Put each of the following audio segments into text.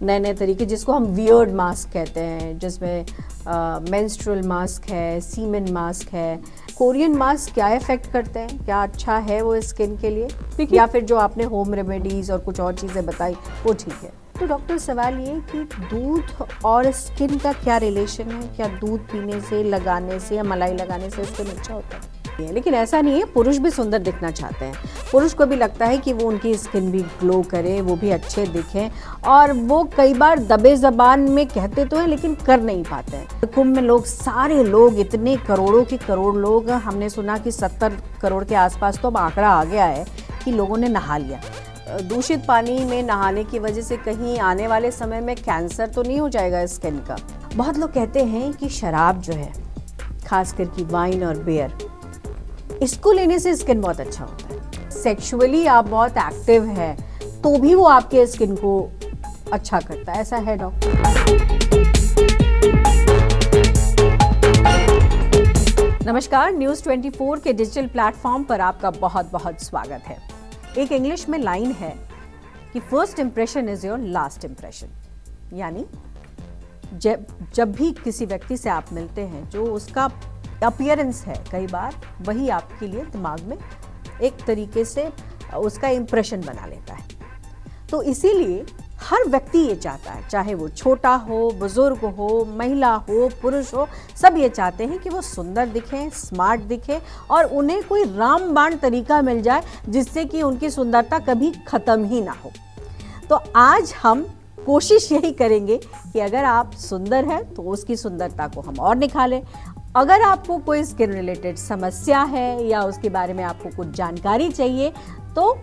नए नए तरीके, जिसको हम वियर्ड मास्क कहते हैं, जिसमें मेंस्ट्रुअल मास्क है, सीमेन मास्क है। कोरियन मास्क क्या इफेक्ट करते हैं, क्या अच्छा है वो स्किन के लिए, या फिर जो आपने होम रेमेडीज और कुछ और चीज़ें बताई वो ठीक है? तो डॉक्टर सवाल ये कि दूध और स्किन का क्या रिलेशन है? क्या दूध पीने से, लगाने से या मलाई लगाने से स्किन अच्छा होता है? लेकिन ऐसा नहीं है, पुरुष भी सुंदर दिखना चाहते हैं। पुरुष को भी लगता है कि वो उनकी स्किन भी ग्लो करे, वो भी अच्छे दिखें, और वो कई बार दबे ज़बान में कहते तो हैं लेकिन कर नहीं पाते हैं। कुंभ में लोग, सारे लोग, इतने करोड़ों के करोड़ लोग, हमने सुना कि 70 करोड़ के आसपास तो अब आंकड़ा आ गया है कि लोगों ने नहा लिया। दूषित पानी में नहाने की वजह से कहीं आने वाले समय में कैंसर तो नहीं हो जाएगा स्किन का? बहुत लोग कहते हैं कि शराब जो है, खासकर की वाइन और बियर, इसको लेने से स्किन बहुत अच्छा होता है। सेक्सुअली आप बहुत एक्टिव है तो भी वो आपके स्किन को अच्छा करता है, ऐसा है डॉक्टर? नमस्कार, न्यूज़ 24 के डिजिटल प्लेटफॉर्म पर आपका बहुत बहुत स्वागत है। एक इंग्लिश में लाइन है कि first impression is your last impression, यानी जब भी किसी व्यक्ति से आप मिलते हैं, जो उसका अपीयरेंस है, कई बार वही आपके लिए दिमाग में एक तरीके से उसका इंप्रेशन बना लेता है। तो इसीलिए हर व्यक्ति ये चाहता है, चाहे वो छोटा हो, बुजुर्ग हो, महिला हो, पुरुष हो, सब ये चाहते हैं कि वो सुंदर दिखें, स्मार्ट दिखें, और उन्हें कोई रामबाण तरीका मिल जाए जिससे कि उनकी सुंदरता कभी ख़त्म ही ना हो। तो आज हम कोशिश यही करेंगे कि अगर आप सुंदर हैं तो उसकी सुंदरता को हम और निखारें। अगर आपको कोई स्किन रिलेटेड समस्या है या उसके बारे में आपको कुछ जानकारी चाहिए, तो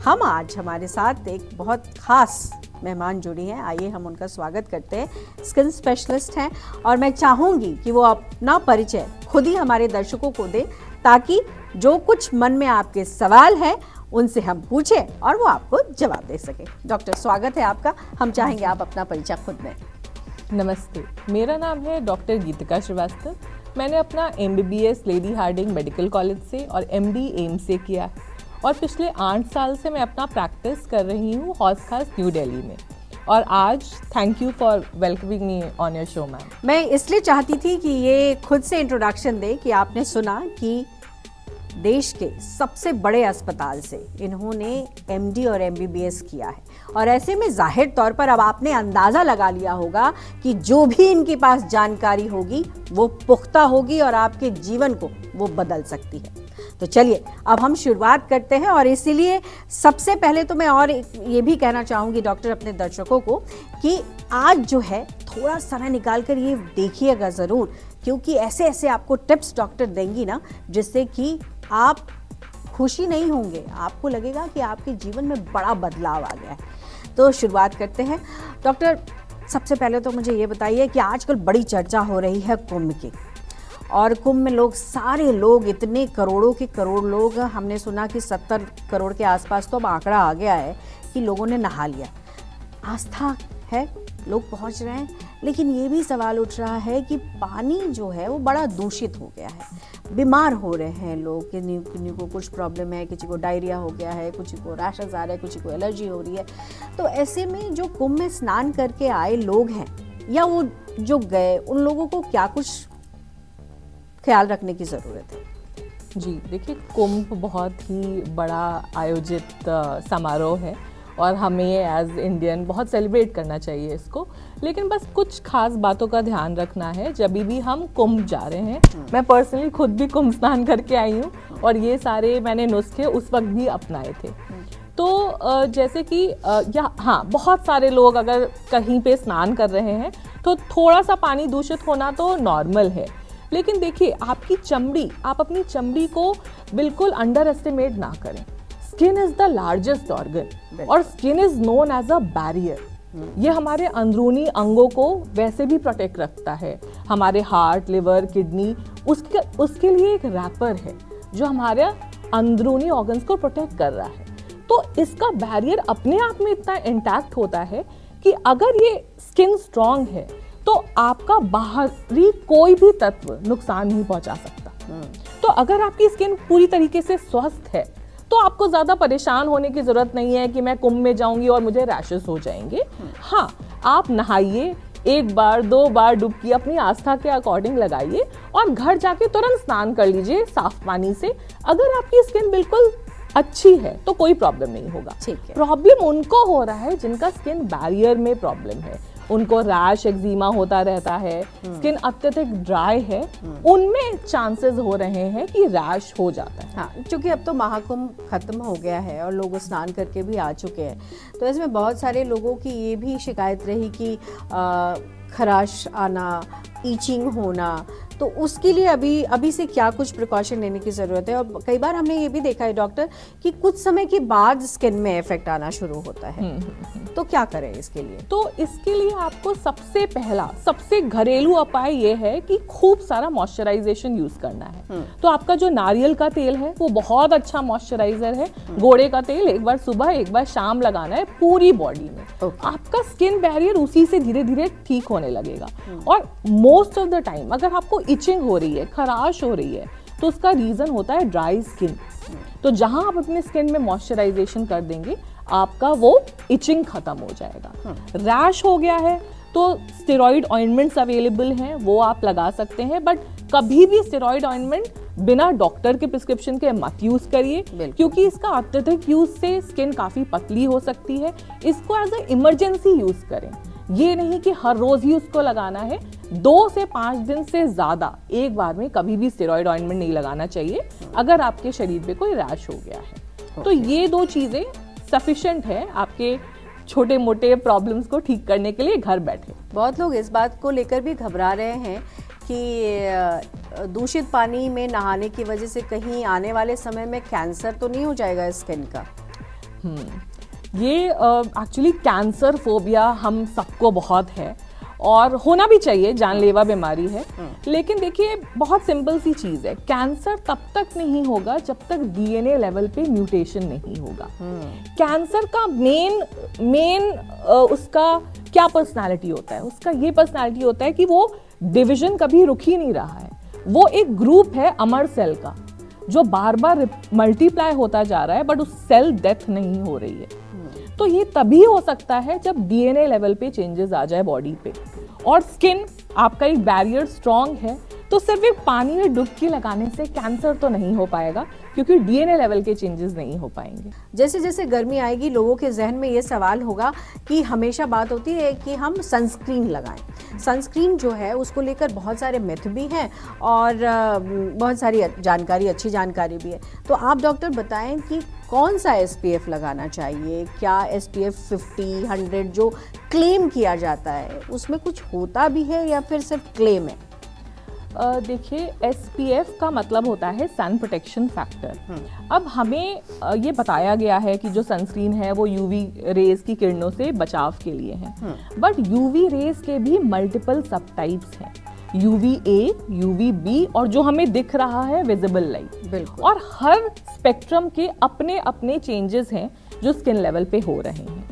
हम आज, हमारे साथ एक बहुत खास मेहमान जुड़ी हैं। आइए हम उनका स्वागत करते हैं। स्किन स्पेशलिस्ट हैं और मैं चाहूँगी कि वो अपना परिचय खुद ही हमारे दर्शकों को दें, ताकि जो कुछ मन में आपके सवाल हैं उनसे हम पूछें और वो आपको जवाब दे सकें। डॉक्टर, स्वागत है आपका। हम चाहेंगे आप अपना परिचय खुद दें। नमस्ते, मेरा नाम है डॉक्टर गीतिका श्रीवास्तव। मैंने अपना MBBS Lady Hardinge Medical College से और MD एम्स से किया है, और पिछले 8 साल से मैं अपना प्रैक्टिस कर रही हूँ हौस खास न्यू दिल्ली में। और आज thank you for welcoming me on your show ma'am. मैं इसलिए चाहती थी कि ये खुद से इंट्रोडक्शन दे कि आपने सुना कि देश के सबसे बड़े अस्पताल से इन्होंने MD और MBBS किया है, और ऐसे में जाहिर तौर पर अब आपने अंदाज़ा लगा लिया होगा कि जो भी इनके पास जानकारी होगी वो पुख्ता होगी और आपके जीवन को वो बदल सकती है। तो चलिए अब हम शुरुआत करते हैं, और इसीलिए सबसे पहले तो मैं और ये भी कहना चाहूँगी डॉक्टर अपने दर्शकों को कि आज जो है थोड़ा समय निकाल कर ये देखिएगा ज़रूर, क्योंकि ऐसे ऐसे आपको टिप्स डॉक्टर देंगी ना, जिससे कि आप खुशी नहीं होंगे, आपको लगेगा कि आपके जीवन में बड़ा बदलाव आ गया है। तो शुरुआत करते हैं डॉक्टर। सबसे पहले तो मुझे ये बताइए कि आजकल बड़ी चर्चा हो रही है कुंभ की, और कुंभ में लोग, सारे लोग, इतने करोड़ों के करोड़ लोग, हमने सुना कि 70 करोड़ के आसपास तो अब आंकड़ा आ गया है कि लोगों ने नहा लिया। आस्था है, लोग पहुंच रहे हैं, लेकिन ये भी सवाल उठ रहा है कि पानी जो है वो बड़ा दूषित हो गया है, बीमार हो रहे हैं लोग, किन्हीं को कुछ प्रॉब्लम है, किसी को डायरिया हो गया है, किसी को रैशेस आ रहा है, किसी को एलर्जी हो रही है। तो ऐसे में जो कुंभ में स्नान करके आए लोग हैं या वो जो गए, उन लोगों को क्या कुछ ख्याल रखने की ज़रूरत है? जी देखिए, कुंभ बहुत ही बड़ा आयोजित समारोह है और हमें एज इंडियन बहुत सेलिब्रेट करना चाहिए इसको, लेकिन बस कुछ खास बातों का ध्यान रखना है जब भी हम कुंभ जा रहे हैं। मैं पर्सनली खुद भी कुंभ स्नान करके आई हूँ और ये सारे मैंने नुस्खे उस वक्त भी अपनाए थे। तो जैसे कि हाँ, बहुत सारे लोग अगर कहीं पे स्नान कर रहे हैं तो थोड़ा सा पानी दूषित होना तो नॉर्मल है, लेकिन देखिए आपकी चमड़ी, आप अपनी चमड़ी को बिल्कुल अंडर एस्टिमेट ना करें। Skin is the largest organ और skin is known as a barrier. ये हमारे अंदरूनी अंगों को वैसे भी प्रोटेक्ट रखता है। हमारे हार्ट, लिवर, किडनी, उसके लिए एक रैपर है जो हमारे अंदरूनी ऑर्गन्स को प्रोटेक्ट कर रहा है। तो इसका बैरियर अपने आप में इतना इंटैक्ट होता है कि अगर ये स्किन स्ट्रांग है तो आपका बाहरी कोई भी तत्व नुकसान नहीं पहुंचा सकता। तो अगर आपकी स्किन पूरी तरीके से स्वस्थ है तो आपको ज़्यादा परेशान होने की ज़रूरत नहीं है कि मैं कुंभ में जाऊंगी और मुझे रैशेस हो जाएंगे। हाँ, आप नहाइए, 1 बार 2 बार डुबकी अपनी आस्था के अकॉर्डिंग लगाइए और घर जाके तुरंत स्नान कर लीजिए साफ पानी से। अगर आपकी स्किन बिल्कुल अच्छी है तो कोई प्रॉब्लम नहीं होगा। ठीक है। प्रॉब्लम उनको हो रहा है जिनका स्किन बैरियर में प्रॉब्लम है, उनको रैश एक्जिमा होता रहता है, स्किन अत्यधिक ड्राई है, उनमें चांसेस हो रहे हैं कि रैश हो जाता है। हाँ, क्योंकि अब तो महाकुंभ खत्म हो गया है और लोग स्नान करके भी आ चुके हैं, तो इसमें बहुत सारे लोगों की ये भी शिकायत रही कि खराश आना, ईचिंग होना, तो उसके लिए अभी से क्या कुछ प्रिकॉशन लेने की ज़रूरत है। और कई बार हमने ये भी देखा है डॉक्टर कि कुछ समय के बाद स्किन में इफेक्ट आना शुरू होता है, तो क्या करें इसके लिए? तो इसके लिए आपको सबसे पहला सबसे घरेलू उपाय ये है कि खूब सारा मॉइस्चराइजेशन यूज करना है। तो आपका जो नारियल का तेल है वो बहुत अच्छा मॉइस्चराइजर है। घोड़े का तेल एक बार सुबह एक बार शाम लगाना है पूरी बॉडी में। आपका स्किन बैरियर उसी से धीरे धीरे ठीक होने लगेगा। और मोस्ट ऑफ द टाइम अगर आपको इचिंग हो रही है, खराश हो रही है, तो उसका रीजन होता है ड्राई स्किन। तो जहां आप अपने स्किन में मॉइस्चराइजेशन कर देंगे आपका वो इचिंग खत्म हो जाएगा। रैश हो गया है तो स्टेरॉइड ऑइंटमेंट्स अवेलेबल हैं, वो आप लगा सकते हैं, बट कभी भी स्टेरॉइड ऑइंटमेंट बिना डॉक्टर के प्रिस्क्रिप्शन के मत यूज करिए, क्योंकि इसका अत्यधिक यूज से स्किन काफी पतली हो सकती है। इसको एज ए इमरजेंसी यूज करें, ये नहीं कि हर रोज ही उसको लगाना है। 2 से 5 दिन से ज्यादा एक बार में कभी भी स्टेरॉइड ऑइंटमेंट नहीं लगाना चाहिए अगर आपके शरीर पे कोई रैश हो गया है। तो ये 2 चीजें सफिशिएंट है आपके छोटे मोटे प्रॉब्लम्स को ठीक करने के लिए घर बैठे। बहुत लोग इस बात को लेकर भी घबरा रहे हैं कि दूषित पानी में नहाने की वजह से कहीं आने वाले समय में कैंसर तो नहीं हो जाएगा स्किन का? ये एक्चुअली कैंसर फोबिया हम सबको बहुत है और होना भी चाहिए, जानलेवा बीमारी है। लेकिन देखिए बहुत सिंपल सी चीज है, कैंसर तब तक नहीं होगा जब तक डीएनए लेवल पे म्यूटेशन नहीं होगा। कैंसर का मेन उसका क्या पर्सनालिटी होता है? उसका ये पर्सनालिटी होता है कि वो डिवीजन कभी रुक ही नहीं रहा है। वो एक ग्रुप है अमर सेल का जो बार बार मल्टीप्लाई होता जा रहा है, बट उस सेल डेथ नहीं हो रही है। तो ये तभी हो सकता है जब डीएनए लेवल पे चेंजेस आ जाए बॉडी पे। और स्किन आपका एक बैरियर स्ट्रांग है, तो सिर्फ एक पानी में डुबकी लगाने से कैंसर तो नहीं हो पाएगा, क्योंकि डीएनए लेवल के चेंजेस नहीं हो पाएंगे। जैसे जैसे गर्मी आएगी लोगों के जहन में ये सवाल होगा कि हमेशा बात होती है कि हम सनस्क्रीन लगाएं। सनस्क्रीन जो है उसको लेकर बहुत सारे मिथ भी हैं और बहुत सारी जानकारी, अच्छी जानकारी भी है। तो आप डॉक्टर बताएं कि कौन सा SPF लगाना चाहिए? क्या SPF 50, 100 जो क्लेम किया जाता है उसमें कुछ होता भी है या फिर सिर्फ क्लेम है? देखिए SPF का मतलब होता है सन प्रोटेक्शन फैक्टर। अब हमें ये बताया गया है कि जो सनस्क्रीन है वो UV रेज की किरणों से बचाव के लिए है, बट UV रेज के भी मल्टीपल सब टाइप्स हैं, UVA, UVB और जो हमें दिख रहा है विजिबल लाइट। और हर स्पेक्ट्रम के अपने अपने चेंजेस हैं जो स्किन लेवल पे हो रहे हैं।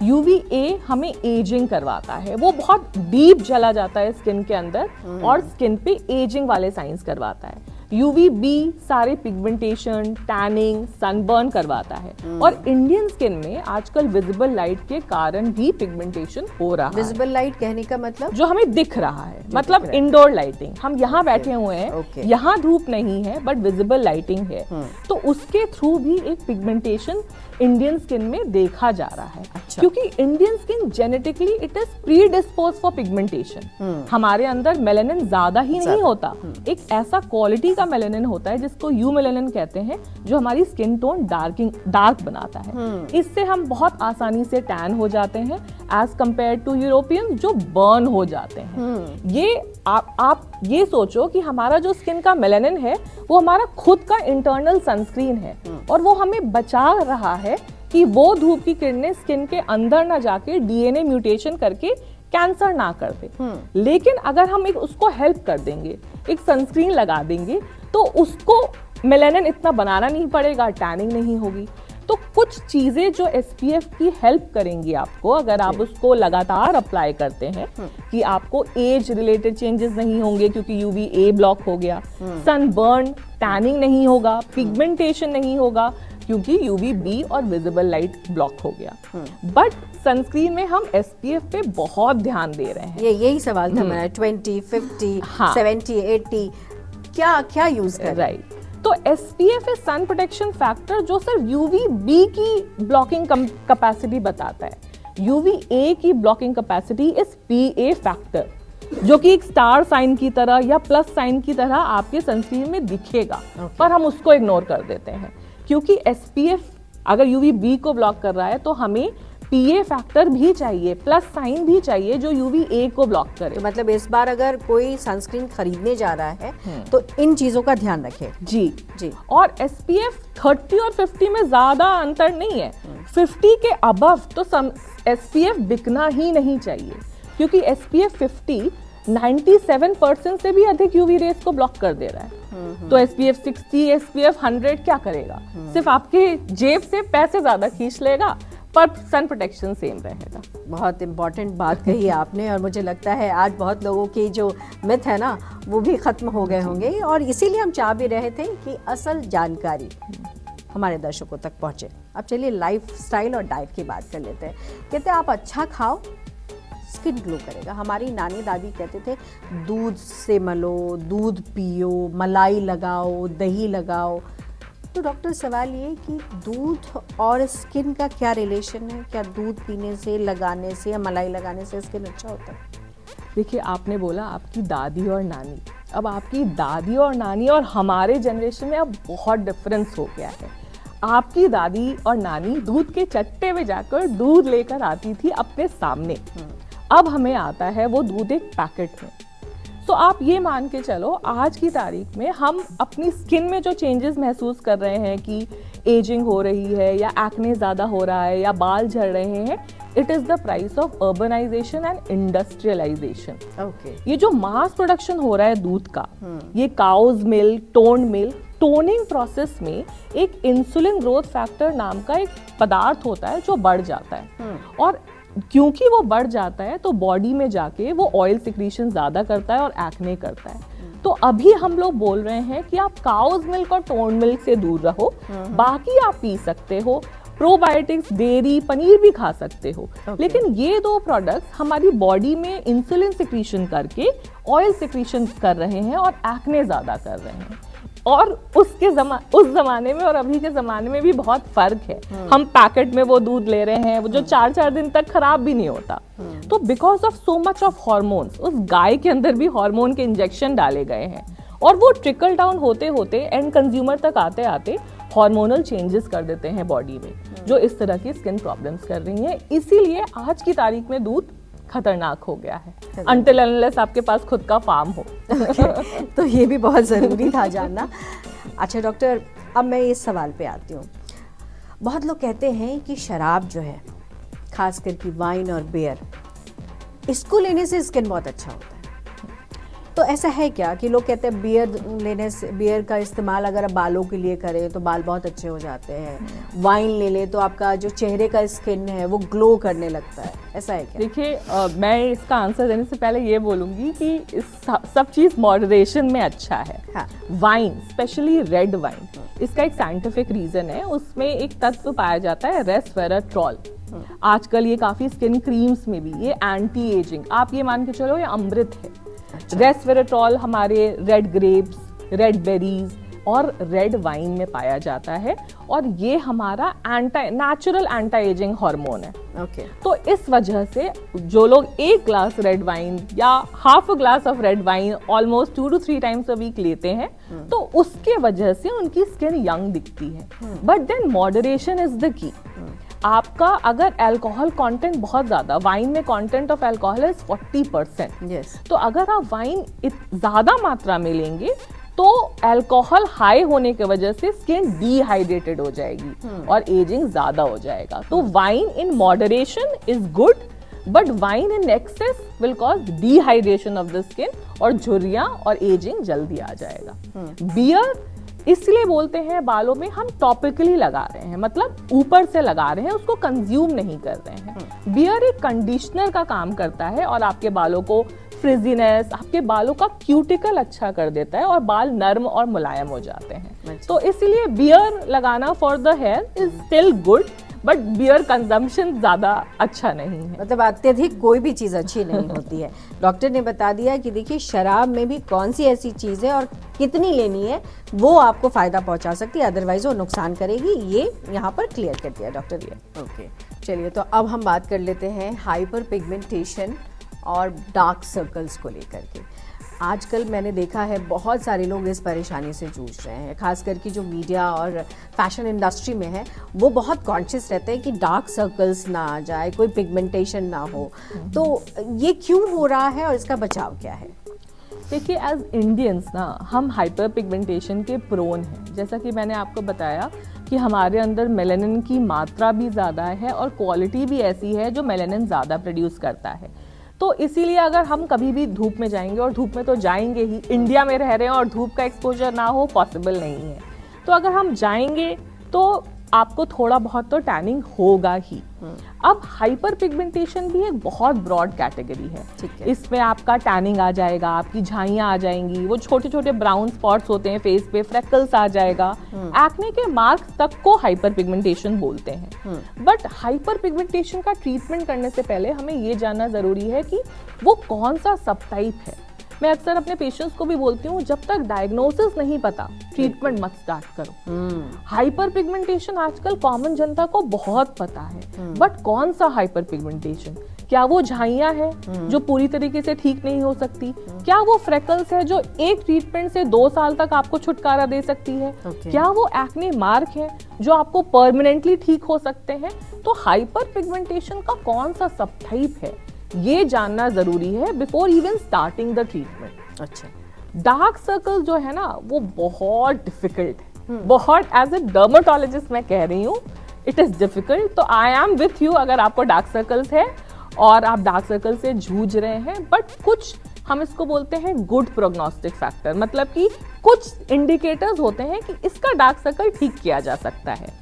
UVA हमें एजिंग करवाता है, वो बहुत डीप चला जाता है स्किन के अंदर और स्किन पे एजिंग वाले साइंस करवाता है। UVB सारे पिगमेंटेशन, टैनिंग, सनबर्न करवाता है। और इंडियन स्किन में आजकल विजिबल लाइट के कारण भी पिगमेंटेशन हो रहा है। विजिबल लाइट कहने का मतलब? जो हमें दिख रहा है, मतलब इंडोर लाइटिंग। हम यहाँ बैठे हुए हैं, यहाँ धूप नहीं है बट विजिबल लाइटिंग है, तो उसके थ्रू भी एक पिगमेंटेशन इंडियन स्किन में देखा जा रहा है। अच्छा। क्योंकि Indian skin genetically it is pre dispose for pigmentation. हमारे अंदर मेलानिन ज्यादा ही नहीं होता, एक ऐसा क्वालिटी का मेलानिन होता है जिसको यू मेलानिन कहते हैं, जो हमारी स्किन टोन डार्क बनाता है। इससे हम बहुत आसानी से टैन हो जाते हैं एज कंपेयर टू यूरोपियंस जो बर्न हो जाते हैं। ये आप ये सोचो कि हमारा जो स्किन का मेलानिन है वो हमारा खुद का इंटरनल सनस्क्रीन है और वो हमें बचा रहा है कि वो धूप की किरणें स्किन के अंदर ना जाके डीएनए म्यूटेशन करके कैंसर ना कर दे। लेकिन अगर हम उसको हेल्प कर देंगे, एक सनस्क्रीन लगा देंगे, तो उसको मेलानिन इतना बनाना नहीं पड़ेगा, टैनिंग नहीं होगी। तो कुछ चीजें जो SPF की हेल्प करेंगी आपको, अगर आप उसको लगातार अप्लाई करते हैं, कि आपको एज रिलेटेड चेंजेस नहीं होंगे क्योंकि UVA ब्लॉक हो गया, सनबर्न, टैनिंग नहीं होगा, पिगमेंटेशन नहीं होगा क्योंकि UVB और विजिबल लाइट ब्लॉक हो गया। बट सनस्क्रीन में हम SPF पे बहुत ध्यान दे रहे हैं। यही सवाल था मेरा, 20, 50, हाँ। 70, 80 क्या यूज कर? राइट, तो SPF है सन प्रोटेक्शन फैक्टर जो सिर्फ UVB की ब्लॉकिंग कैपेसिटी बताता है। UVA की blocking capacity is PA factor, जो कि एक स्टार साइन की तरह या प्लस साइन की तरह आपके सनस्क्रीन में दिखेगा। पर हम उसको इग्नोर कर देते हैं क्योंकि SPF अगर UVB को ब्लॉक कर रहा है तो हमें PA फैक्टर भी चाहिए, प्लस साइन भी चाहिए जो UVA को ब्लॉक करे। तो मतलब इस बार अगर कोई सनस्क्रीन खरीदने जा रहा है तो इन चीजों का ध्यान रखे। जी। और SPF 30 और 50 में ज्यादा अंतर नहीं है। 50 के अबव तो SPF बिकना ही नहीं चाहिए क्योंकि SPF 50 97% से भी अधिक UV रेस को ब्लॉक कर दे रहा है। तो SPF 60, SPF 100 क्या करेगा? सिर्फ आपके जेब से पैसे ज्यादा खींच लेगा पर सन प्रोटेक्शन सेम रहेगा। बहुत इंपॉर्टेंट बात कही आपने, और मुझे लगता है आज बहुत लोगों की जो मिथ है ना वो भी खत्म हो गए होंगे, और इसीलिए हम चाह भी रहे थे कि असल जानकारी हमारे दर्शकों तक पहुंचे। अब चलिए लाइफ स्टाइल और डाइट की बात कर लेते हैं। कहते हैं आप अच्छा खाओ, स्किन ग्लो करेगा। हमारी नानी दादी कहते थे दूध से मलो, दूध पियो, मलाई लगाओ, दही लगाओ। तो डॉक्टर सवाल ये कि दूध और स्किन का क्या रिलेशन है? क्या दूध पीने से, लगाने से या मलाई लगाने से स्किन अच्छा होता है? देखिए, आपने बोला आपकी दादी और नानी। अब आपकी दादी और नानी और हमारे जनरेशन में अब बहुत डिफरेंस हो गया है। आपकी दादी और नानी दूध के चट्टे में जाकर दूध लेकर आती थी अपने सामने। अब हमें आता है वो दूध एक पैकेट में। तो आप ये मान के चलो आज की तारीख में हम अपनी स्किन में जो चेंजेस महसूस कर रहे हैं कि एजिंग हो रही है या एक्ने ज़्यादा हो रहा है या बाल झड़ रहे हैं, it is the price of urbanisation and industrialisation. ये जो मास प्रोडक्शन हो रहा है दूध का, ये cow's milk, toned milk, toning process में एक इंसुलिन ग्रोथ फैक्टर नाम का एक पदार्थ होता है जो बढ़ जाता है। और क्योंकि वो बढ़ जाता है तो बॉडी में जाके वो ऑयल सिक्रीशन ज्यादा करता है और एक्ने करता है। तो अभी हम लोग बोल रहे हैं कि आप काउज मिल्क और टोन्ड मिल्क से दूर रहो, बाकी आप पी सकते हो, प्रोबायोटिक्स, डेयरी, पनीर भी खा सकते हो। लेकिन ये दो प्रोडक्ट्स हमारी बॉडी में इंसुलिन सिक्रीशन करके ऑयल सिक्रीशन कर रहे हैं और एक्ने ज्यादा कर रहे हैं। और उस जमाने में और अभी के जमाने में भी बहुत फर्क है। हम पैकेट में वो दूध ले रहे हैं वो जो 4-4 दिन तक खराब भी नहीं होता। तो because of so much of hormones, उस गाय के अंदर भी हार्मोन के इंजेक्शन डाले गए हैं और वो ट्रिकल डाउन होते होते एंड कंज्यूमर तक आते आते हार्मोनल चेंजेस कर देते हैं बॉडी में, जो इस तरह की स्किन प्रॉब्लम्स कर रही हैं। इसीलिए आज की तारीख में दूध खतरनाक हो गया है, अनटिल अनलेस आपके पास खुद का फार्म हो। तो ये भी बहुत ज़रूरी था जानना। अच्छा डॉक्टर, अब मैं इस सवाल पे आती हूँ। बहुत लोग कहते हैं कि शराब जो है, खास करके वाइन और बियर, इसको लेने से स्किन बहुत अच्छा होता है। तो ऐसा है क्या कि लोग कहते हैं बियर लेने से, बियर का इस्तेमाल अगर आप बालों के लिए करें तो बाल बहुत अच्छे हो जाते हैं, वाइन ले ले तो आपका जो चेहरे का स्किन है वो ग्लो करने लगता है, ऐसा है क्या? देखिए, मैं इसका आंसर देने से पहले ये बोलूँगी कि सब चीज़ मॉडरेशन में अच्छा है। हाँ। वाइन, स्पेशली रेड वाइन, इसका एक साइंटिफिक रीज़न है। उसमें एक तत्व पाया जाता है रेस्वेराट्रॉल। आजकल ये काफ़ी स्किन क्रीम्स में भी, ये एंटी एजिंग, आप ये मान के चलो ये अमृत है। रेस्वेराट्रॉल हमारे रेड ग्रेप्स, रेड बेरीज और रेड वाइन में पाया जाता है और ये हमारा नेचुरल एंटी एजिंग हार्मोन है। तो इस वजह से जो लोग एक ग्लास रेड वाइन या half a glass of red wine almost 2 to 3 times a week लेते हैं, तो उसके वजह से उनकी स्किन यंग दिखती है। But then moderation is the key. आपका अगर अल्कोहल कंटेंट बहुत ज्यादा, वाइन में कंटेंट ऑफ अल्कोहल इज 40%, तो अगर आप वाइन ज्यादा मात्रा में लेंगे तो अल्कोहल हाई होने की वजह से स्किन डिहाइड्रेटेड हो जाएगी और एजिंग ज्यादा हो जाएगा। तो wine in moderation is good, but wine in excess will cause dehydration of the skin और झुर्रियां और एजिंग जल्दी आ जाएगा। बियर इसलिए बोलते हैं बालों में हम टॉपिकली लगा रहे हैं, मतलब ऊपर से लगा रहे हैं, उसको कंज्यूम नहीं कर रहे हैं। बियर एक कंडीशनर का काम करता है और आपके बालों को फ्रिजीनेस, आपके बालों का क्यूटिकल अच्छा कर देता है और बाल नर्म और मुलायम हो जाते हैं। तो इसीलिए बियर लगाना for the hair is still good, but beer consumption ज़्यादा अच्छा नहीं है। मतलब अत्यधिक कोई भी चीज़ अच्छी नहीं होती है। डॉक्टर ने बता दिया कि देखिए शराब में भी कौन सी ऐसी चीज़ है और कितनी लेनी है वो आपको फ़ायदा पहुंचा सकती है, अदरवाइज वो नुकसान करेगी, ये यहाँ पर क्लियर कर दिया डॉक्टर ने। ओके, चलिए तो अब हम बात कर लेते हैं हाइपर पिगमेंटेशन और डार्क सर्कल्स को लेकर के। आजकल मैंने देखा है बहुत सारे लोग इस परेशानी से जूझ रहे हैं, खास करके जो मीडिया और फैशन इंडस्ट्री में है वो बहुत कॉन्शियस रहते हैं कि डार्क सर्कल्स ना आ जाए, कोई पिगमेंटेशन ना हो। तो ये क्यों हो रहा है और इसका बचाव क्या है? देखिए, एज इंडियंस ना हम हाइपर पिगमेंटेशन के प्रोन हैं। जैसा कि मैंने आपको बताया कि हमारे अंदर मेलानिन की मात्रा भी ज़्यादा है और क्वालिटी भी ऐसी है जो मेलानिन ज़्यादा प्रोड्यूस करता है। तो इसीलिए अगर हम कभी भी धूप में जाएंगे, और धूप में तो जाएंगे ही, इंडिया में रह रहे हैं और धूप का एक्सपोजर ना हो पॉसिबल नहीं है, तो अगर हम जाएंगे तो आपको थोड़ा बहुत तो टैनिंग होगा ही। अब हाइपर पिगमेंटेशन भी एक बहुत ब्रॉड कैटेगरी है। इसमें आपका टैनिंग आ जाएगा, आपकी झाइयाँ आ जाएंगी, वो छोटे छोटे ब्राउन स्पॉट्स होते हैं फेस पे, फ्रेकल्स आ जाएगा, एक्ने के मार्क्स तक को हाइपर पिगमेंटेशन बोलते हैं। बट हाइपर पिगमेंटेशन का ट्रीटमेंट करने से पहले हमें ये जानना जरूरी है कि वो कौन सा सब टाइप है। मैं अक्सर अपने पेशेंट्स को भी बोलती हूँ, जब तक डायग्नोसिस नहीं पता ट्रीटमेंट मत स्टार्ट करो। हाइपर पिगमेंटेशन आजकल कॉमन जनता को बहुत पता है, बट कौन सा हाइपर पिगमेंटेशन? क्या वो झाइयाँ हैं जो पूरी तरीके से ठीक नहीं हो सकती? क्या वो फ्रेकल्स है जो एक ट्रीटमेंट से 2 साल तक आपको छुटकारा दे सकती है? क्या वो एक्ने मार्क है जो आपको परमानेंटली ठीक हो सकते हैं? तो हाइपर पिगमेंटेशन का कौन सा सब टाइप है ये जानना जरूरी है before even starting the treatment. अच्छा, डार्क सर्कल जो है ना वो बहुत डिफिकल्ट है, बहुत। एज ए डर्मेटोलॉजिस्ट मैं कह रही हूँ, इट इज डिफिकल्ट। तो आई एम विथ यू अगर आपको डार्क सर्कल्स है और आप डार्क सर्कल से जूझ रहे हैं। बट कुछ हम इसको बोलते हैं गुड प्रोग्नोस्टिक फैक्टर, मतलब कि कुछ इंडिकेटर्स होते हैं कि इसका डार्क सर्कल ठीक किया जा सकता है।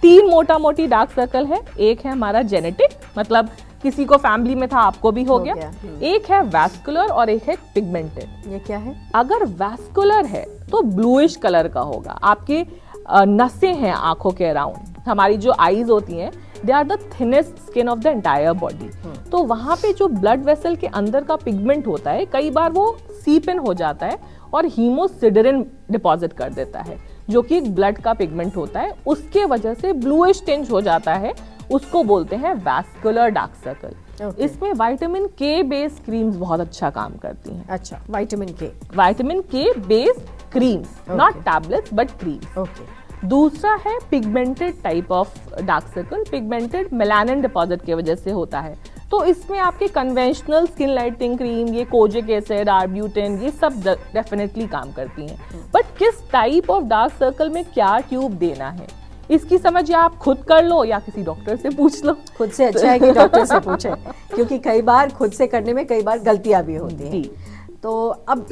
3 मोटा मोटी डार्क सर्कल है। एक है हमारा जेनेटिक, मतलब किसी को फैमिली में था आपको भी हो गया। एक है वैस्कुलर और एक है पिगमेंटेड। ये क्या है? अगर वैस्कुलर है तो ब्लूइश कलर का होगा। आपके नसें हैं आंखों के अराउंड, हमारी जो आईज होती हैं, they are the thinnest skin of the entire body. तो वहां पे जो ब्लड वेसल के अंदर का पिगमेंट होता है, कई बार वो सीप इन हो जाता है और हीमोसिडेरिन डिपॉजिट कर देता है, जो कि एक ब्लड का पिगमेंट होता है। उसके वजह से ब्लूइश टिंज हो जाता है, उसको बोलते हैं वैस्कुलर डार्क सर्कल। इसमें विटामिन के बेस्ड क्रीम्स बहुत अच्छा काम करती हैं। अच्छा, विटामिन के based creams, not tablets but creams. Okay. दूसरा है pigmented type of dark circle. Pigmented melanin deposit की वजह से होता है। तो इसमें आपके कन्वेंशनल स्किन लाइटनिंग क्रीम, ये कोजिक एसिड, आर्ब्यूटेन, ये सब डेफिनेटली काम करती हैं। बट किस टाइप ऑफ डार्क सर्कल में क्या ट्यूब देना है, इसकी समझ या आप खुद कर लो या किसी डॉक्टर से पूछ लो। खुद से अच्छा है कि डॉक्टर से पूछे, क्योंकि कई बार खुद से करने में कई बार गलतियां भी होती हैं। तो अब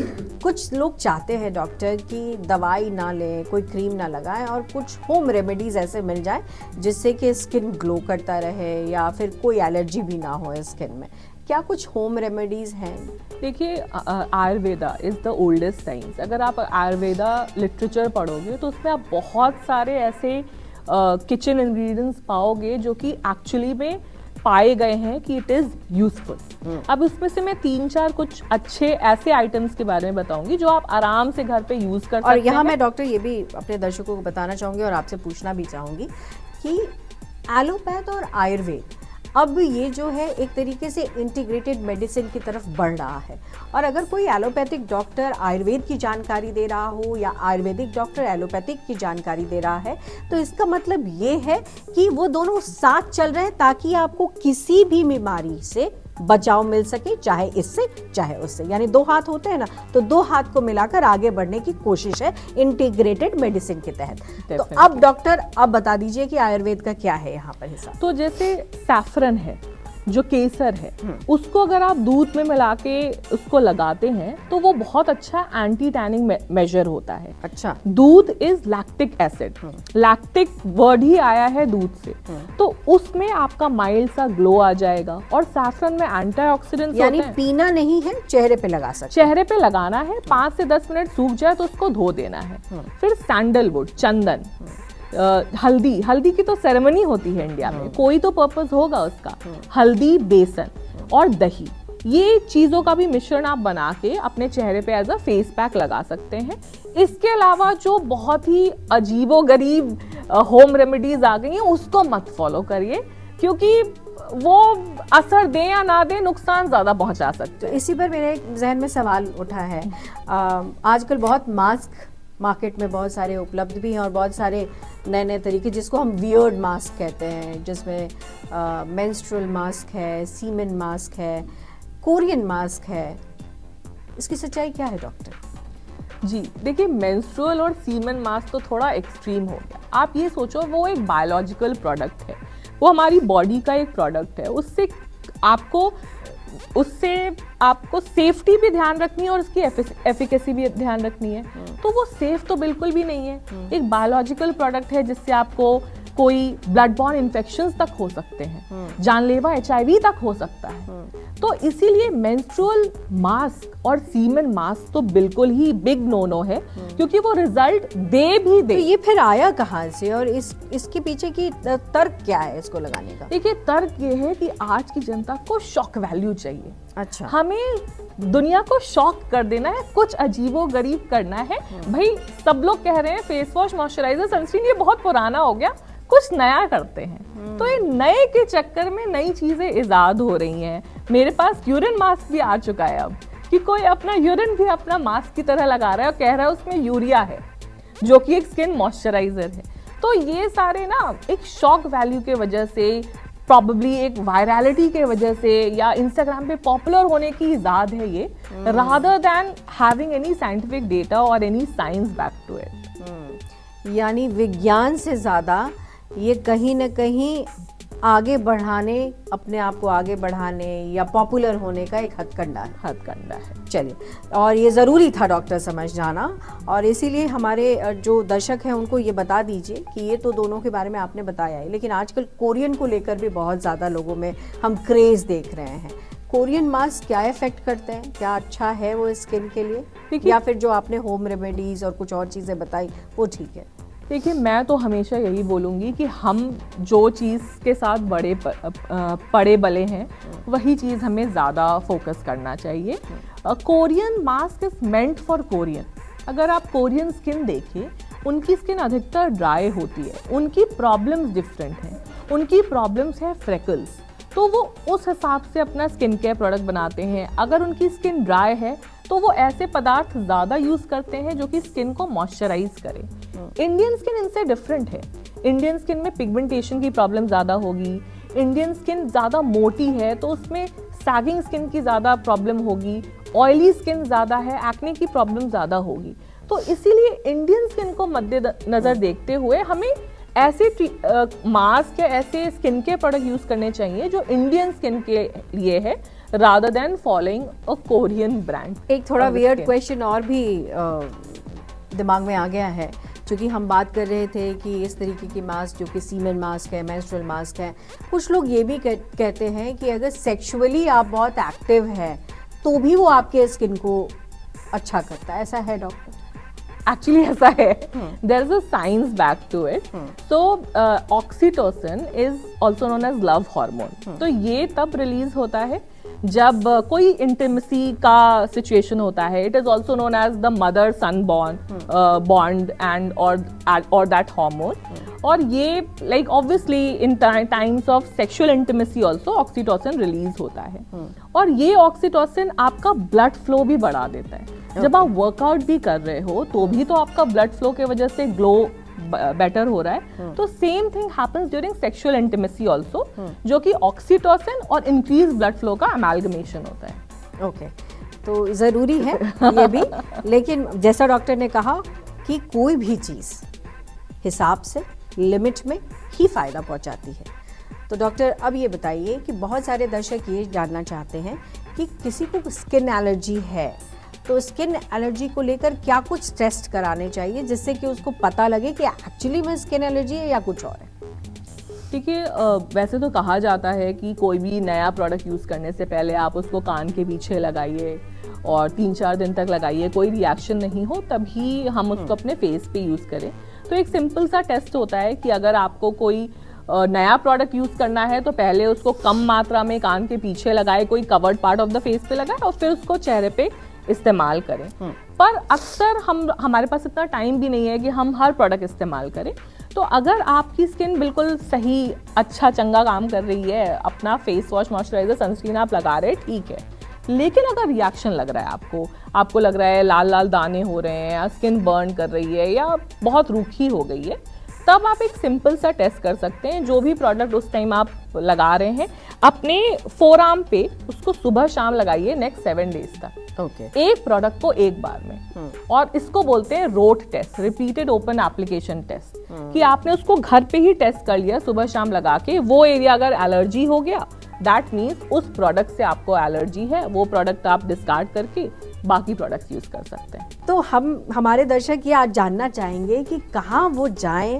कुछ लोग चाहते हैं डॉक्टर कि दवाई ना लें, कोई क्रीम ना लगाएं और कुछ होम रेमेडीज ऐसे मिल जाए जिससे कि स्किन ग्लो करता रहे या फिर कोई एलर्जी भी ना हो स्किन में। क्या कुछ होम रेमेडीज हैं? देखिए, Ayurveda is the oldest science. अगर आप आयुर्वेदा लिटरेचर पढ़ोगे तो उसमें आप बहुत सारे ऐसे किचन इंग्रेडिएंट्स पाओगे जो कि एक्चुअली में पाए गए हैं कि इट इज़ यूजफुल। अब उसमें से मैं 3-4 कुछ अच्छे ऐसे आइटम्स के बारे में बताऊंगी जो आप आराम से घर पे यूज कर सकते हैं। और यहाँ मैं डॉक्टर ये भी अपने दर्शकों को बताना चाहूँगी और आपसे पूछना भी चाहूँगी कि एलोपैथ और आयुर्वेद अब ये जो है एक तरीके से इंटीग्रेटेड मेडिसिन की तरफ बढ़ रहा है, और अगर कोई एलोपैथिक डॉक्टर आयुर्वेद की जानकारी दे रहा हो या आयुर्वेदिक डॉक्टर एलोपैथिक की जानकारी दे रहा है, तो इसका मतलब ये है कि वो दोनों साथ चल रहे हैं ताकि आपको किसी भी बीमारी से बचाव मिल सके, चाहे इससे चाहे उससे। यानी 2 हाथ होते हैं ना, तो 2 हाथ को मिलाकर आगे बढ़ने की कोशिश है इंटीग्रेटेड मेडिसिन के तहत। तो अब डॉक्टर अब बता दीजिए कि आयुर्वेद का क्या है यहाँ पर हिस्सा। तो जैसे सैफरन है, जो केसर है उसको अगर आप दूध में मिला के उसको लगाते हैं तो वो बहुत अच्छा एंटी टैनिंग मेजर होता है। अच्छा। दूध is lactic acid, lactic word ही आया है दूध से, तो उसमें आपका माइल्ड सा ग्लो आ जाएगा। और सैफरन में एंटीऑक्सीडेंट्स यानी होते हैं। पीना नहीं है, चेहरे पे लगा सकते चेहरे पे लगाना है, 5 से 10 मिनट सूख जाए तो उसको धो देना है। फिर सैंडलवुड, चंदन, हल्दी की तो सेरेमनी होती है इंडिया में, कोई तो पर्पस होगा उसका। हल्दी, बेसन और दही, ये चीजों का भी मिश्रण आप बना के अपने चेहरे पे एज अ फेस पैक लगा सकते हैं। इसके अलावा जो बहुत ही अजीबोगरीब होम रेमेडीज आ गई हैं उसको मत फॉलो करिए, क्योंकि वो असर दें या ना दें नुकसान ज्यादा पहुंचा सकते हैं। इसी पर मेरे जहन में सवाल उठा है, आजकल बहुत मास्क मार्केट में बहुत सारे उपलब्ध भी हैं और बहुत सारे नए नए तरीके, जिसको हम वियर्ड मास्क कहते हैं, जिसमें मेंस्ट्रुअल मास्क है, सीमेन मास्क है, कोरियन मास्क है। इसकी सच्चाई क्या है डॉक्टर? जी देखिए, मेंस्ट्रुअल और सीमेन मास्क तो थोड़ा एक्सट्रीम हो गया। आप ये सोचो वो एक बायोलॉजिकल प्रोडक्ट है, वो हमारी बॉडी का एक प्रोडक्ट है, उससे आपको सेफ्टी भी ध्यान रखनी है और उसकी एफिकेसी भी ध्यान रखनी है। तो वो सेफ तो बिल्कुल भी नहीं है। एक बायोलॉजिकल प्रोडक्ट है जिससे आपको कोई ब्लड बॉर्न इन्फेक्शंस तक हो सकते हैं, जानलेवा HIV तक हो सकता है। तो इसीलिए मेंस्ट्रुअल मास्क और सीमेन मास्क तो बिल्कुल ही बिग नो नो है, क्योंकि वो रिजल्ट दे भी दे। तो ये फिर आया कहाँ से और इसके पीछे की तर्क क्या है इसको लगाने का? देखिए, तर्क ये है कि आज की जनता को शॉक वैल्यू चाहिए। अच्छा। हमें दुनिया को शॉक कर देना है, कुछ अजीबो गरीब करना है। भाई सब लोग कह रहे हैं फेस वॉश, मॉइस्चराइजर, सनस्क्रीन ये बहुत पुराना हो गया, कुछ नया करते हैं। तो ये नए के चक्कर में नई चीजें इजाद हो रही हैं। मेरे पास यूरिन मास्क भी आ चुका है अब, कि कोई अपना यूरिन भी अपना मास्क की तरह लगा रहा है और कह रहा है उसमें यूरिया है, जो कि एक स्किन मॉइस्चराइजर है। तो ये सारे ना एक शॉक वैल्यू के वजह से, प्रॉबेबली एक वायरलिटी के वजह से, या इंस्टाग्राम पे पॉपुलर होने की इजाद है ये, rather than having any scientific data और any science back to it. यानी विज्ञान से ज्यादा ये कहीं ना कहीं आगे बढ़ाने, अपने आप को आगे बढ़ाने या पॉपुलर होने का एक हथकंडा है। चलिए, और ये ज़रूरी था डॉक्टर समझ जाना, और इसीलिए हमारे जो दर्शक हैं उनको ये बता दीजिए कि ये तो दोनों के बारे में आपने बताया है, लेकिन आजकल कोरियन को लेकर भी बहुत ज़्यादा लोगों में हम क्रेज़ देख रहे हैं। कोरियन मास्क क्या इफेक्ट करते हैं, क्या अच्छा है वो स्किन के लिए, या फिर जो आपने होम रेमेडीज़ और कुछ और चीज़ें बताई वो ठीक है? देखिए, मैं तो हमेशा यही बोलूँगी कि हम जो चीज़ के साथ पड़े बले हैं वही चीज़ हमें ज़्यादा फोकस करना चाहिए। Korean mask is meant for Korean. अगर आप कोरियन स्किन देखें, उनकी स्किन अधिकतर ड्राई होती है, उनकी प्रॉब्लम्स डिफरेंट हैं। उनकी प्रॉब्लम्स है फ्रेकल्स, तो वो उस हिसाब से अपना स्किन केयर प्रोडक्ट बनाते हैं। अगर उनकी स्किन ड्राई है तो वो ऐसे पदार्थ ज़्यादा यूज़ करते हैं जो कि स्किन को मॉइस्चराइज करें। इंडियन स्किन इनसे डिफरेंट है। इंडियन स्किन में पिगमेंटेशन की प्रॉब्लम ज़्यादा होगी। इंडियन स्किन ज़्यादा मोटी है तो उसमें सैगिंग स्किन की ज़्यादा प्रॉब्लम होगी। ऑयली स्किन ज़्यादा है, एक्ने की प्रॉब्लम ज़्यादा होगी। तो इसीलिए इंडियन स्किन को मद्देनजर देखते हुए हमें ऐसे मास्क या ऐसे स्किन के प्रोडक्ट यूज़ करने चाहिए जो इंडियन स्किन के लिए है, rather than following a Korean brand। एक थोड़ा वियर्ड क्वेश्चन और भी दिमाग में आ गया है, क्योंकि हम बात कर रहे थे कि इस तरीके की मास्क जो कि सीमेन मास्क है, मेंस्ट्रुअल मास्क है, कुछ लोग ये भी कहते हैं कि अगर सेक्सुअली आप बहुत एक्टिव हैं तो भी वो आपके स्किन को अच्छा करता है। ऐसा है डॉक्टर? एक्चुअली ऐसा है, there is a science back to it. So oxytocin is also known as love hormone. तो ये तब रिलीज होता है जब कोई इंटीमेसी का सिचुएशन होता है। It is also known as the mother son bond and और दैट हार्मोन। और ये like obviously in times of sexual intimacy also oxytocin release होता है। और ये ऑक्सीटोसिन आपका ब्लड फ्लो भी बढ़ा देता है। जब आप वर्कआउट भी कर रहे हो तो भी तो आपका ब्लड फ्लो के वजह से ग्लो बेटर हो रहा है। तो same thing happens during sexual intimacy also, जो कि ऑक्सीटोसिन और इंक्रीज ब्लड फ्लो का अमेलगमेशन होता है। ओके, तो ज़रूरी है ये भी, लेकिन जैसा डॉक्टर ने कहा कि कोई भी चीज़ हिसाब से, लिमिट में ही फ़ायदा पहुंचाती है। तो डॉक्टर अब ये बताइए कि बहुत सारे दर्शक ये जानना चाहते हैं कि किसी को स्किन एलर्जी है तो स्किन एलर्जी को लेकर क्या कुछ टेस्ट कराने चाहिए जिससे कि उसको पता लगे कि एक्चुअली में स्किन एलर्जी है या कुछ और है। देखिए वैसे तो कहा जाता है कि कोई भी नया प्रोडक्ट यूज़ करने से पहले आप उसको कान के पीछे लगाइए और 3-4 दिन तक लगाइए, कोई रिएक्शन नहीं हो तभी हम उसको अपने फेस पे यूज़ करें। तो एक सिंपल सा टेस्ट होता है कि अगर आपको कोई नया प्रोडक्ट यूज़ करना है तो पहले उसको कम मात्रा में कान के पीछे लगाए, कोई covered part of the face पे लगाए और फिर उसको चेहरे पे इस्तेमाल करें। पर अक्सर हमारे पास इतना टाइम भी नहीं है कि हम हर प्रोडक्ट इस्तेमाल करें। तो अगर आपकी स्किन बिल्कुल सही अच्छा चंगा काम कर रही है, अपना फेस वॉश मॉइस्चराइजर सनस्क्रीन आप लगा रहे हैं, ठीक है, लेकिन अगर रिएक्शन लग रहा है आपको लग रहा है लाल लाल दाने हो रहे हैं या स्किन बर्न कर रही है या बहुत रूखी हो गई है, तब आप एक सिंपल सा टेस्ट कर सकते हैं। जो भी प्रोडक्ट उस टाइम आप लगा रहे हैं अपने फोरआर्म पे उसको सुबह शाम लगाइए नेक्स्ट 7 डेज तक। ओके। एक प्रोडक्ट को एक बार में। और इसको बोलते हैं ROAT test, repeated open application test, कि आपने उसको घर पे ही टेस्ट कर लिया सुबह शाम लगा के, वो एरिया अगर एलर्जी हो गया दैट मीन्स उस प्रोडक्ट से आपको एलर्जी है, वो प्रोडक्ट आप डिस्कार्ड करके बाकी प्रोडक्ट्स यूज कर सकते हैं। तो हमारे दर्शक ये आज जानना चाहेंगे कि कहाँ वो जाएं,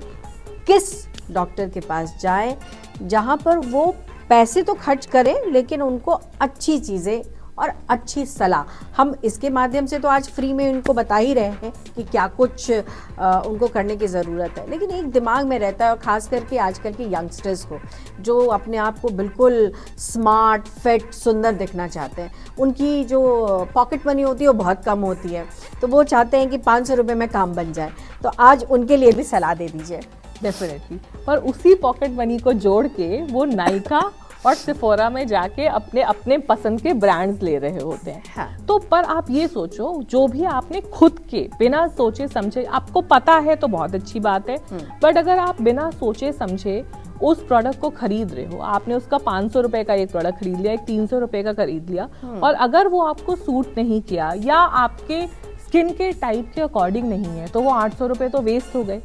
किस डॉक्टर के पास जाएं जहाँ पर वो पैसे तो खर्च करें लेकिन उनको अच्छी चीज़ें और अच्छी सलाह, हम इसके माध्यम से तो आज फ्री में उनको बता ही रहे हैं कि क्या कुछ उनको करने की ज़रूरत है, लेकिन एक दिमाग में रहता है और ख़ास करके आजकल के यंगस्टर्स को जो अपने आप को बिल्कुल स्मार्ट फिट सुंदर दिखना चाहते हैं, उनकी जो पॉकेट मनी होती है वो बहुत कम होती है, तो वो चाहते हैं कि 500 रुपये में काम बन जाए। तो आज उनके लिए भी सलाह दे दीजिए। डेफिनेटली, पर उसी पॉकेट मनी को जोड़ के वो नायका और सेफोरा में जाके अपने पसंद के ब्रांड्स ले रहे होते हैं। हाँ। तो पर आप ये सोचो, जो भी आपने खुद के बिना सोचे समझे, आपको पता है तो बहुत अच्छी बात है, बट अगर आप बिना सोचे समझे उस प्रोडक्ट को खरीद रहे हो, आपने उसका 500 रुपए का एक प्रोडक्ट खरीद लिया, एक 300 रुपए का खरीद लिया, और अगर वो आपको सूट नहीं किया या आपके स्किन के टाइप के अकॉर्डिंग नहीं है, तो वो 800 रुपए तो वेस्ट हो गए।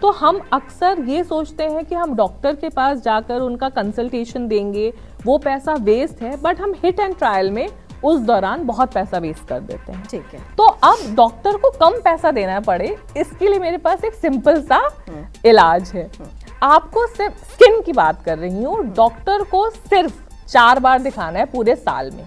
तो हम अक्सर ये सोचते हैं कि हम डॉक्टर के पास जाकर उनका कंसल्टेशन देंगे, वो पैसा वेस्ट है, बट हम हिट एंड ट्रायल में उस दौरान बहुत पैसा वेस्ट कर देते हैं। ठीक है। तो अब डॉक्टर को कम पैसा देना पड़े, इसके लिए मेरे पास एक सिंपल सा इलाज है। आपको सिर्फ स्किन की बात कर रही हूँ, डॉक्टर को सिर्फ 4 बार दिखाना है पूरे साल में,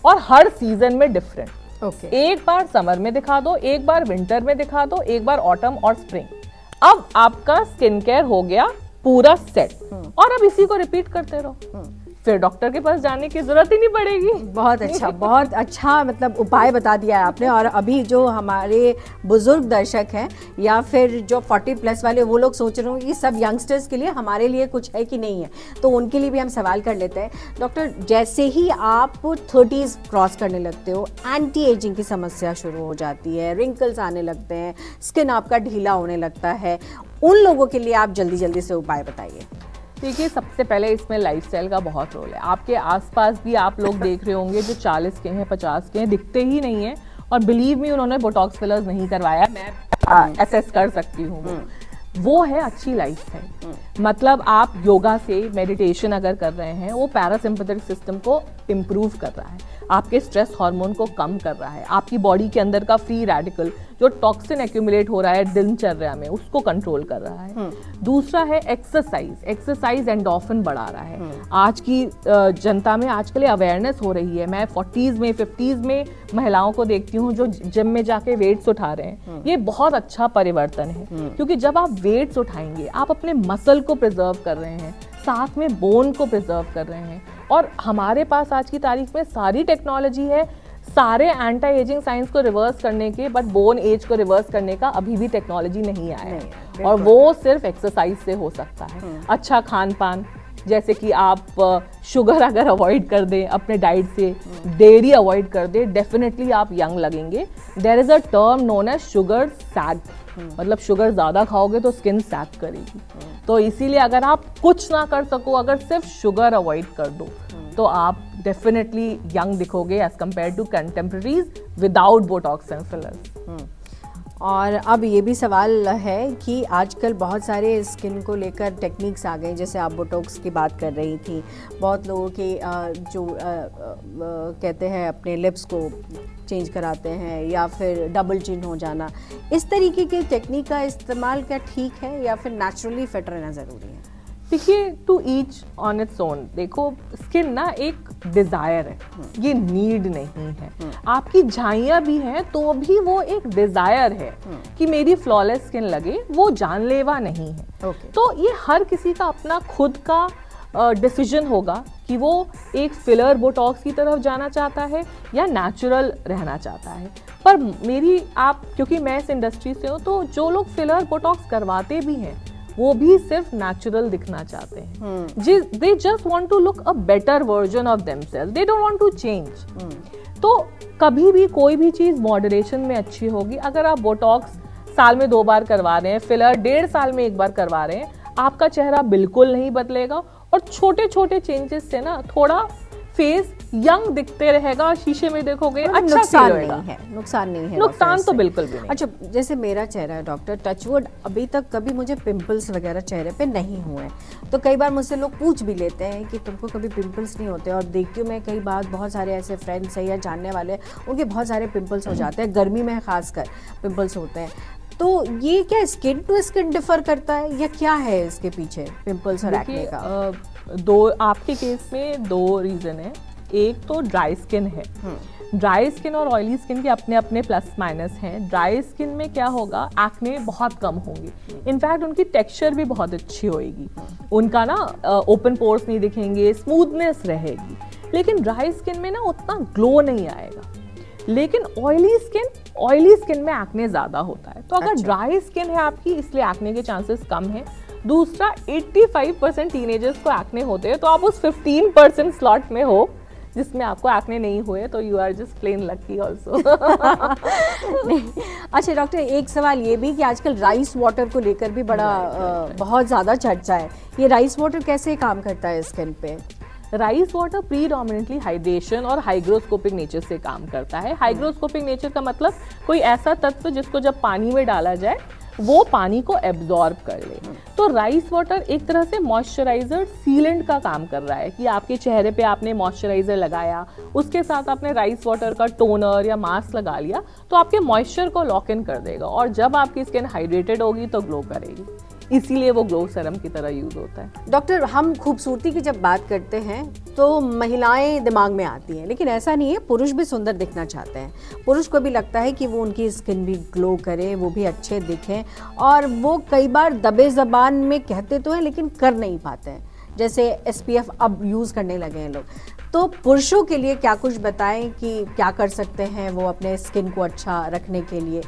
और हर सीजन में डिफरेंट। ओके। एक बार समर में दिखा दो, एक बार विंटर में दिखा दो, एक बार ऑटम और स्प्रिंग। अब आपका स्किन केयर हो गया पूरा सेट, और अब इसी को रिपीट करते रहो, फिर डॉक्टर के पास जाने की जरूरत ही नहीं पड़ेगी। बहुत अच्छा मतलब उपाय बता दिया है आपने। और अभी जो हमारे बुजुर्ग दर्शक हैं या फिर जो 40+ वाले, वो लोग सोच रहे होंगे कि सब यंगस्टर्स के लिए हमारे लिए कुछ है कि नहीं है, तो उनके लिए भी हम सवाल कर लेते हैं। डॉक्टर, जैसे ही आप 30s क्रॉस करने लगते हो, एंटी एजिंग की समस्या शुरू हो जाती है, रिंकल्स आने लगते हैं, स्किन आपका ढीला होने लगता है, उन लोगों के लिए आप जल्दी से उपाय बताइए। देखिए, सबसे पहले इसमें लाइफस्टाइल का बहुत रोल है। आपके आसपास भी आप लोग देख रहे होंगे जो 40 के हैं, 50 के हैं, दिखते ही नहीं है, और बिलीव मी उन्होंने बोटॉक्स फिलर्स नहीं करवाया, मैं असेस कर सकती हूँ। वो है अच्छी लाइफस्टाइल। मतलब आप योगा से, मेडिटेशन अगर कर रहे हैं, वो पैरासिम्पैथेटिक सिस्टम को इम्प्रूव कर रहा है, आपके स्ट्रेस हार्मोन को कम कर रहा है, आपकी बॉडी के अंदर का फ्री रेडिकल जो टॉक्सिन एक्यूमुलेट हो रहा है दिनचर्या में, उसको कंट्रोल कर रहा है। दूसरा है एक्सरसाइज एंडोर्फिन बढ़ा रहा है। आज की जनता में आजकल अवेयरनेस हो रही है। मैं 40s में 50s में महिलाओं को देखती हूँ जो जिम में जाके वेट्स उठा रहे हैं। ये बहुत अच्छा परिवर्तन है, क्योंकि जब आप वेट्स उठाएंगे आप अपने मसल को प्रिजर्व कर रहे हैं, साथ में बोन को प्रिजर्व कर रहे हैं। और हमारे पास आज की तारीख में सारी टेक्नोलॉजी है, सारे एंटी एजिंग साइंस को रिवर्स करने के, बट बोन एज को रिवर्स करने का अभी भी टेक्नोलॉजी नहीं आया है, और वो सिर्फ एक्सरसाइज से हो सकता है। अच्छा खान पान, जैसे कि आप शुगर अगर अवॉइड कर दें अपने डाइट से, डेयरी अवॉइड कर दें, डेफिनेटली आप यंग लगेंगे। There is a term known as sugar sag, मतलब शुगर ज़्यादा खाओगे तो स्किन सैग करेगी। तो इसीलिए अगर आप कुछ ना कर सको, अगर सिर्फ शुगर अवॉइड कर दो, तो आप डेफिनेटली यंग दिखोगे as compare to contemporaries without botox and fillers. और अब ये भी सवाल है कि आजकल बहुत सारे स्किन को लेकर टेक्निक्स आ गए, जैसे आप बोटॉक्स की बात कर रही थी, बहुत लोगों के जो कहते हैं अपने लिप्स को चेंज कराते हैं या फिर डबल चिन हो जाना, इस तरीके की टेक्निक का इस्तेमाल क्या ठीक है या फिर नेचुरली फिट रहना ज़रूरी है? देखिए, to each on its own. देखो, स्किन ना एक डिजायर है, ये नीड नहीं है। आपकी झाइयाँ भी हैं तो भी वो एक डिजायर है कि मेरी फ्लॉलेस स्किन लगे, वो जानलेवा नहीं है। तो ये हर किसी का अपना खुद का डिसीजन होगा कि वो एक फिलर बोटॉक्स की तरफ जाना चाहता है या नेचुरल रहना चाहता है। पर क्योंकि मैं इस इंडस्ट्री से हूँ, तो जो लोग फिलर बोटॉक्स करवाते भी हैं वो भी सिर्फ नेचुरल दिखना चाहते हैं। They just want to look a better version of themselves, they don't want to change. तो कभी भी कोई भी चीज मॉडरेशन में अच्छी होगी। अगर आप बोटॉक्स साल में 2 बार करवा रहे हैं, फिलर 1.5 साल में 1 बार करवा रहे हैं, आपका चेहरा बिल्कुल नहीं बदलेगा और छोटे छोटे चेंजेस से ना थोड़ा फेस यंग दिखते रहेगा और शीशे में देखोगे अच्छा नुकसान फील होगा। नुकसान नहीं है। नुकसान तो बिल्कुल भी नहीं। अच्छा, जैसे मेरा चेहरा है डॉक्टर, टचवुड अभी तक कभी मुझे पिंपल्स वगैरह चेहरे पे नहीं हुए, तो कई बार मुझसे लोग पूछ भी लेते हैं कि तुमको कभी पिंपल्स नहीं होते, और देखती हूँ मैं कई बार बहुत सारे ऐसे फ्रेंड्स हैं या जानने वाले, उनके बहुत सारे पिंपल्स हो जाते हैं, गर्मी में खासकर पिंपल्स होते हैं। तो ये क्या स्किन टू स्किन डिफर करता है या क्या है इसके पीछे पिंपल्स और एक्ने का? आपके केस में 2 रीजन है। एक तो ड्राई स्किन है। ड्राई स्किन और ऑयली स्किन के अपने अपने प्लस माइनस हैं। ड्राई स्किन में क्या होगा, एक्ने बहुत कम होंगी, इनफैक्ट उनकी टेक्सचर भी बहुत अच्छी होएगी, उनका ना ओपन पोर्स नहीं दिखेंगे, स्मूथनेस रहेगी। लेकिन ड्राई स्किन में ना उतना ग्लो नहीं आएगा। लेकिन ऑयली स्किन में एक्ने ज़्यादा होता है। तो अगर ड्राई स्किन है आपकी, इसलिए एक्ने के चांसेस कम हैं। दूसरा, 85% टीनेजर्स को एक्ने होते हैं, तो आप उस 15% स्लॉट में हो जिसमें आपको एक्ने नहीं हुए, तो you are just plain lucky also. अच्छा डॉक्टर, एक सवाल ये भी कि आजकल राइस वाटर को लेकर भी बड़ा बहुत ज़्यादा चर्चा है। ये राइस वाटर कैसे काम करता है स्किन पे? राइस वाटर प्रीडोमिनेंटली हाइड्रेशन और हाइग्रोस्कोपिक नेचर से काम करता है। हाइग्रोस्कोपिक नेचर का मतलब कोई ऐसा तत्व जिसको जब पानी में डाला जाए वो पानी को एब्जॉर्ब कर ले। तो राइस वाटर एक तरह से मॉइस्चराइजर सीलेंट का काम कर रहा है कि आपके चेहरे पे आपने मॉइस्चराइजर लगाया, उसके साथ आपने राइस वाटर का टोनर या मास्क लगा लिया, तो आपके मॉइस्चर को लॉक इन कर देगा और जब आपकी स्किन हाइड्रेटेड होगी तो ग्लो करेगी। इसीलिए वो ग्लो सेरम की तरह यूज होता है। डॉक्टर, हम खूबसूरती की जब बात करते हैं तो महिलाएं दिमाग में आती हैं, लेकिन ऐसा नहीं है, पुरुष भी सुंदर दिखना चाहते हैं। पुरुष को भी लगता है कि वो उनकी स्किन भी ग्लो करे, वो भी अच्छे दिखें, और वो कई बार दबे ज़बान में कहते तो हैं लेकिन कर नहीं पाते हैं। जैसे SPF अब यूज़ करने लगे हैं लोग। तो पुरुषों के लिए क्या कुछ बताएं कि क्या कर सकते हैं वो अपने स्किन को अच्छा रखने के लिए?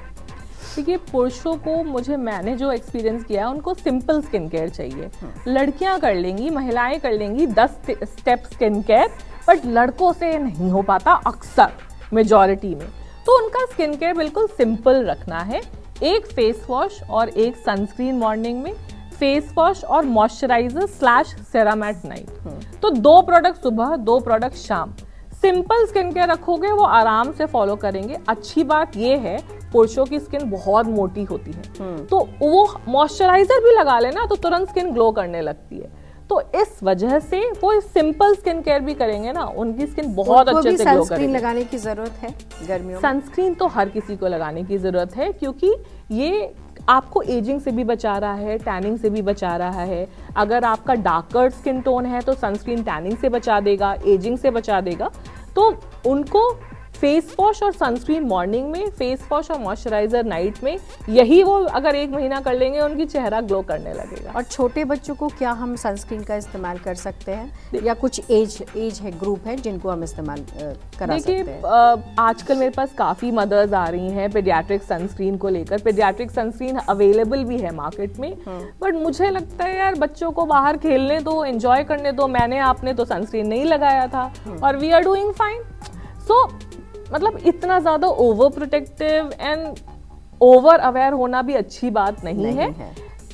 देखिए, पुरुषों को मैंने जो एक्सपीरियंस किया है, उनको सिंपल स्किन केयर चाहिए। लड़कियां कर लेंगी, महिलाएं कर लेंगी 10 स्टेप स्किन केयर, बट लड़कों से नहीं हो पाता अक्सर, मेजॉरिटी में। तो उनका स्किन केयर बिल्कुल सिंपल रखना है। एक फेस वॉश और एक सनस्क्रीन मॉर्निंग में, फेस वॉश और मॉइस्चराइजर / सेरम एट नाइट। तो 2 प्रोडक्ट सुबह, 2 प्रोडक्ट शाम। सिंपल स्किन केयर रखोगे, वो आराम से फॉलो करेंगे। अच्छी बात ये है, पुरुषों की स्किन बहुत मोटी होती है, तो वो मॉइस्चराइजर भी लगा लेना तो तुरंत स्किन ग्लो करने लगती है। तो इस वजह से वो सिंपल स्किन केयर भी करेंगे ना, उनकी स्किन बहुत अच्छे से ग्लो करेगी। सनस्क्रीन लगाने की जरूरत है गर्मियों में? सनस्क्रीन तो हर किसी को लगाने की जरूरत है, क्योंकि ये आपको एजिंग से भी बचा रहा है, टैनिंग से भी बचा रहा है। अगर आपका डार्कर स्किन टोन है तो सनस्क्रीन टैनिंग से बचा देगा, एजिंग से बचा देगा। तो उनको फेस वॉश और सनस्क्रीन मॉर्निंग में, फेस वॉश और मॉइस्चराइजर नाइट में, यही वो अगर 1 महीना कर लेंगे, उनकी चेहरा ग्लो करने लगेगा। और छोटे बच्चों को क्या हम सनस्क्रीन का इस्तेमाल कर सकते हैं, या कुछ एज है, ग्रुप है जिनको हम इस्तेमाल करा सकते हैं? देखिए, आजकल मेरे पास काफ़ी मदर्स आ रही हैं पेडियाट्रिक सनस्क्रीन को लेकर। पेडियाट्रिक सनस्क्रीन अवेलेबल भी है मार्केट में, बट मुझे लगता है यार, बच्चों को बाहर खेलने दो, एंजॉय करने दो। आपने तो सनस्क्रीन नहीं लगाया था और वी आर डूइंग फाइन। सो मतलब इतना ज़्यादा over protective and over aware होना भी अच्छी बात नहीं है।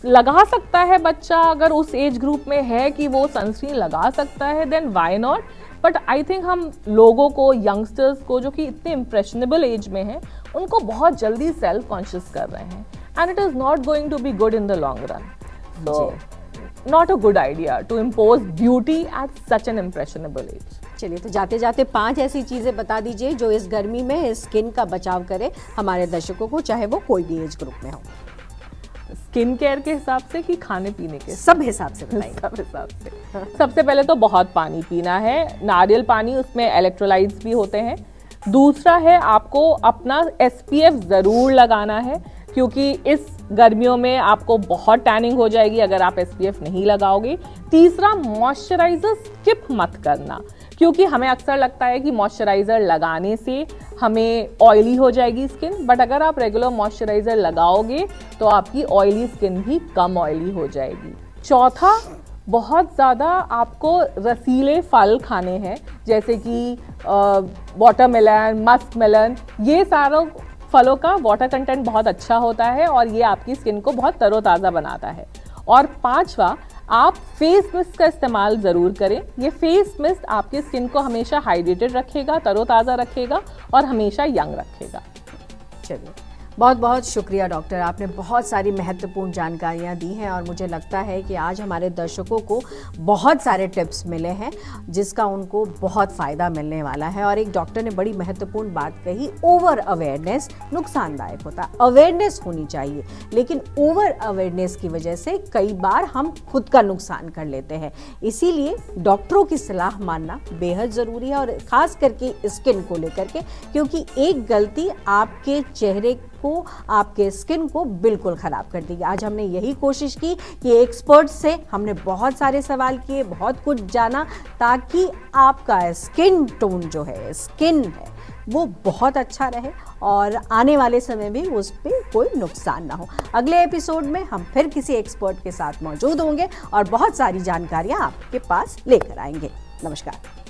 लगा सकता है बच्चा, अगर उस एज ग्रुप में है कि वो सनस्क्रीन लगा सकता है, then why not. But I think हम लोगों को, यंगस्टर्स को जो कि इतने इम्प्रेशनेबल एज में हैं, उनको बहुत जल्दी सेल्फ कॉन्शियस कर रहे हैं, and it is not going to be good in the long run. So not a good idea to impose beauty at such an impressionable age. चलिए, तो जाते जाते 5 ऐसी चीज़ें बता दीजिए जो इस गर्मी में स्किन का बचाव करे हमारे दर्शकों को, चाहे वो कोई भी एज ग्रुप में हो. स्किन केयर के हिसाब से कि खाने पीने के सब हिसाब से बताइए. सब हिसाब से. सबसे पहले तो बहुत पानी पीना है, नारियल पानी, उसमें इलेक्ट्रोलाइट्स भी होते हैं. दूसरा है आपको अपना SPF ज़रूर लगाना है, क्योंकि इस गर्मियों में आपको बहुत टैनिंग हो जाएगी अगर आप SPF नहीं लगाओगे. तीसरा, मॉइस्चराइज़र स्किप मत करना, क्योंकि हमें अक्सर लगता है कि मॉइस्चराइज़र लगाने से हमें ऑयली हो जाएगी स्किन, बट अगर आप रेगुलर मॉइस्चराइज़र लगाओगे तो आपकी ऑयली स्किन भी कम ऑयली हो जाएगी. चौथा, बहुत ज़्यादा आपको रसीले फल खाने हैं, जैसे कि वाटरमेलन, मस्क मेलन. ये सारों फलों का वाटर कंटेंट बहुत अच्छा होता है और ये आपकी स्किन को बहुत तरोताज़ा बनाता है. और पांचवा, आप फेस मिस्ट का इस्तेमाल ज़रूर करें. ये फेस मिस्ट आपकी स्किन को हमेशा हाइड्रेटेड रखेगा, तरोताज़ा रखेगा और हमेशा यंग रखेगा. चलिए, बहुत बहुत शुक्रिया डॉक्टर, आपने बहुत सारी महत्वपूर्ण जानकारियाँ दी हैं और मुझे लगता है कि आज हमारे दर्शकों को बहुत सारे टिप्स मिले हैं जिसका उनको बहुत फ़ायदा मिलने वाला है. और एक डॉक्टर ने बड़ी महत्वपूर्ण बात कही, ओवर अवेयरनेस नुकसानदायक होता है. अवेयरनेस होनी चाहिए, लेकिन ओवर अवेयरनेस की वजह से कई बार हम खुद का नुकसान कर लेते हैं. इसीलिए डॉक्टरों की सलाह मानना बेहद ज़रूरी है, और ख़ास करके स्किन को लेकर के, क्योंकि एक गलती आपके चेहरे को, आपके स्किन को बिल्कुल ख़राब कर देगी. आज हमने यही कोशिश की कि एक्सपर्ट से हमने बहुत सारे सवाल किए, बहुत कुछ जाना, ताकि आपका स्किन टोन जो है, स्किन है, वो बहुत अच्छा रहे और आने वाले समय में उस पर कोई नुकसान ना हो. अगले एपिसोड में हम फिर किसी एक्सपर्ट के साथ मौजूद होंगे और बहुत सारी जानकारियाँ आपके पास लेकर आएंगे. नमस्कार.